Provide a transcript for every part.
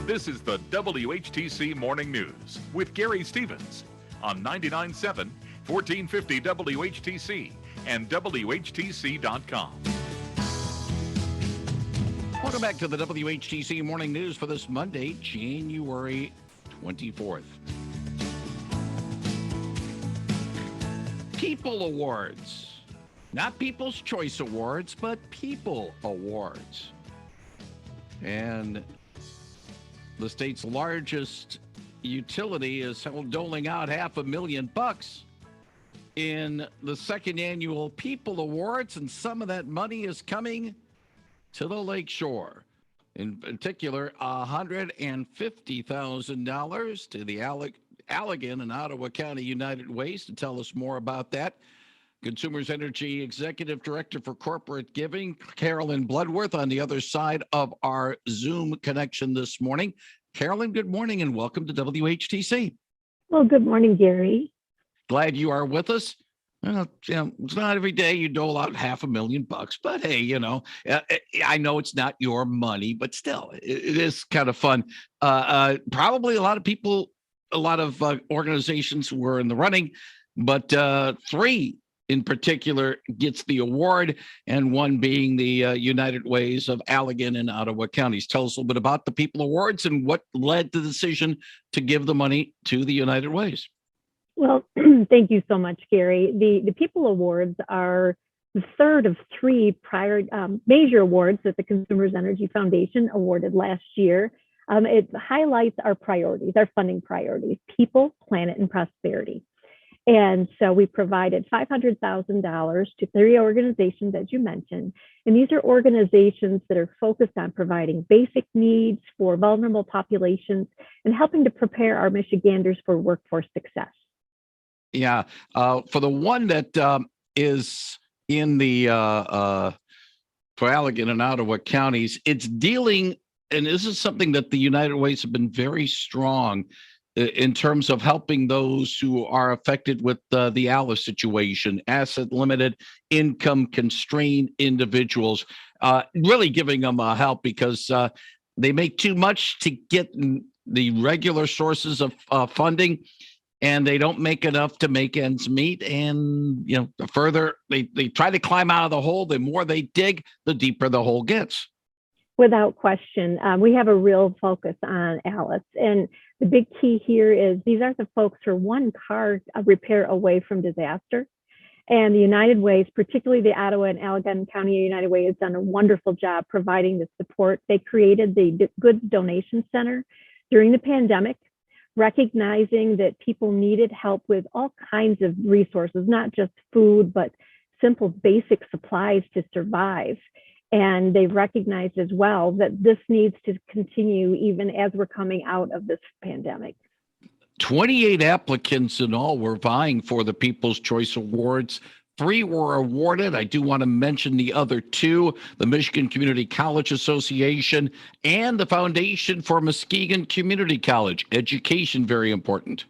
This is the WHTC Morning News with Gary Stevens on 99.7, 1450 WHTC and WHTC.com. Welcome back to the WHTC Morning News for this Monday, January 24th. People Awards. Not People's Choice Awards, but People Awards. And the state's largest utility is doling out $500,000 in the second annual People Awards, and some of that money is coming to the Lakeshore. In particular, $150,000 to the Allegan and Ottawa County United Ways. To tell us more about that, Consumers Energy Executive Director for Corporate Giving, Carolyn Bloodworth, on the other side of our Zoom connection this morning. Carolyn, good morning and welcome to WHTC. Well, good morning, Gary. Glad you are with us. Well, it's not every day you dole out $500,000, but hey, I know it's not your money, but still, it is kind of fun. Probably a lot of people, a lot of organizations were in the running, but three in particular gets the award, and one being the United Ways of Allegan and Ottawa counties. Tell us a little bit about the People Awards and what led the decision to give the money to the United Ways. Well, thank you so much, Gary. The People Awards are the third of three prior major awards that the Consumers Energy Foundation awarded last year. It highlights our priorities, our funding priorities: people, planet, and prosperity. And so we provided $500,000 to three organizations, as you mentioned. And these are organizations that are focused on providing basic needs for vulnerable populations and helping to prepare our Michiganders for workforce success. Yeah. For the one that is in the for Allegan and Ottawa counties, it's dealing, and this is something that the United Ways have been very strong in terms of helping those who are affected with the ALICE situation, asset limited, income constrained individuals, really giving them help because they make too much to get the regular sources of funding, and they don't make enough to make ends meet. And, the further they try to climb out of the hole, the more they dig, the deeper the hole gets. Without question, we have a real focus on ALICE. And the big key here is these are the folks who are one car repair away from disaster. And the United Ways, particularly the Ottawa and Allegan County United Way, has done a wonderful job providing the support. They created the Goods Donation Center during the pandemic, recognizing that people needed help with all kinds of resources, not just food, but simple basic supplies to survive. And they recognized as well that this needs to continue even as we're coming out of this pandemic. 28 applicants in all were vying for the People's Choice Awards. 3 were awarded. I do want to mention the other 2, the Michigan Community College Association and the Foundation for Muskegon Community College. Education, very important.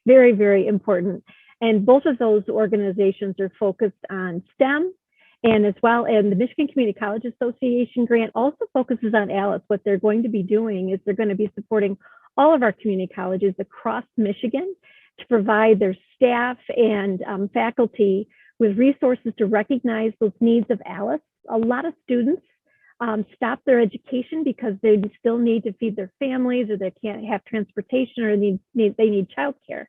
Very, very important. And both of those organizations are focused on STEM. And as well, and the Michigan Community College Association grant also focuses on ALICE. What they're going to be doing is they're going to be supporting all of our community colleges across Michigan to provide their staff and faculty with resources to recognize those needs of ALICE. A lot of students stop their education because they still need to feed their families, or they can't have transportation, or they need childcare.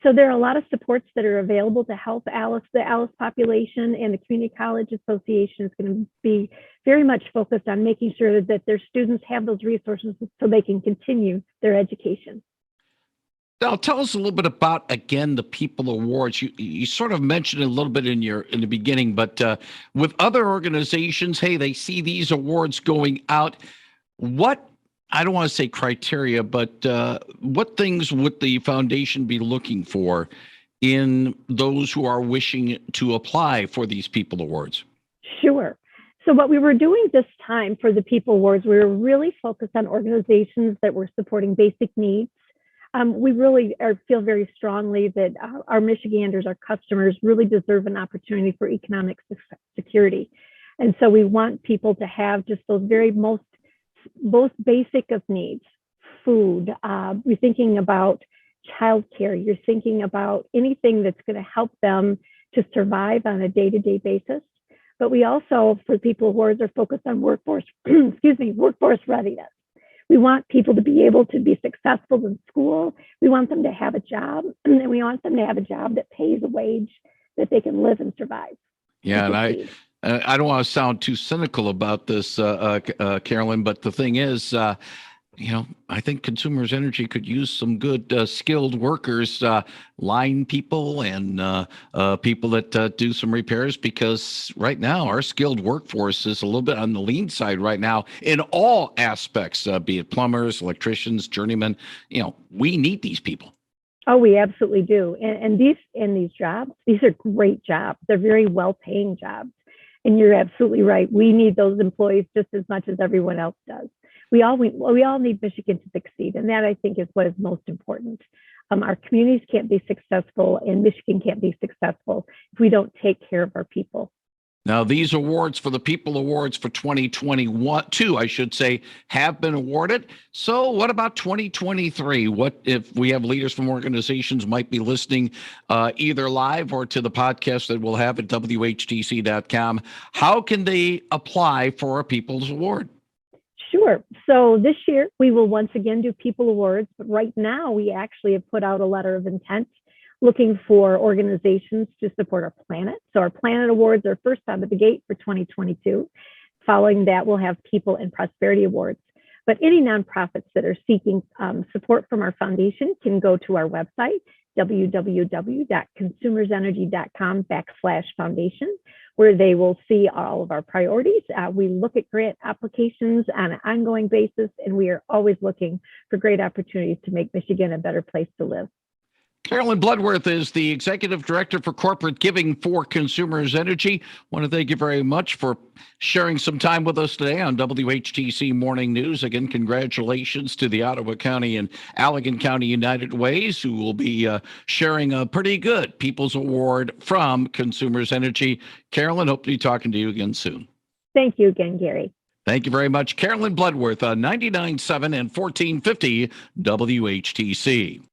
So there are a lot of supports that are available to help ALICE, the ALICE population, and the Community College Association is going to be very much focused on making sure that their students have those resources so they can continue their education. Now, tell us a little bit about, again, the People Awards. You sort of mentioned it a little bit in the beginning, but with other organizations, hey, they see these awards going out. What, I don't want to say criteria, but what things would the foundation be looking for in those who are wishing to apply for these People Awards? Sure. So what we were doing this time for the People Awards, we were really focused on organizations that were supporting basic needs. We really feel very strongly that our Michiganders, our customers, really deserve an opportunity for economic security. And so we want people to have just those very most basic of needs: food, you're thinking about childcare, you're thinking about anything that's going to help them to survive on a day-to-day basis. But we also, for people awards, are focused on workforce, workforce readiness. We want people to be able to be successful in school. We want them to have a job, and we want them to have a job that pays a wage that they can live and survive. Yeah, and I don't want to sound too cynical about this, Carolyn, but the thing is, I think Consumers Energy could use some good skilled workers, line people and people that do some repairs, because right now our skilled workforce is a little bit on the lean side right now in all aspects, be it plumbers, electricians, journeymen. We need these people. Oh, we absolutely do. And these jobs, these are great jobs. They're very well-paying jobs. And you're absolutely right. We need those employees just as much as everyone else does. We all need Michigan to succeed, and that, I think, is what is most important. Our communities can't be successful, and Michigan can't be successful if we don't take care of our people. Now, these awards for the People Awards for 2022, I should say, have been awarded. So what about 2023? What if we have leaders from organizations might be listening either live or to the podcast that we'll have at WHTC.com? How can they apply for a People's Award? Sure. So this year, we will once again do People Awards. But right now, we actually have put out a letter of intent looking for organizations to support our planet. So our Planet Awards are first out of the gate for 2022. Following that, we'll have People and Prosperity Awards. But any nonprofits that are seeking support from our foundation can go to our website, www.consumersenergy.com/foundation, where they will see all of our priorities. We look at grant applications on an ongoing basis, and we are always looking for great opportunities to make Michigan a better place to live. Carolyn Bloodworth is the Executive Director for Corporate Giving for Consumers Energy. I want to thank you very much for sharing some time with us today on WHTC Morning News. Again, congratulations to the Ottawa County and Allegan County United Ways, who will be sharing a pretty good People's Award from Consumers Energy. Carolyn, hope to be talking to you again soon. Thank you again, Gary. Thank you very much. Carolyn Bloodworth on 99.7 and 1450 WHTC.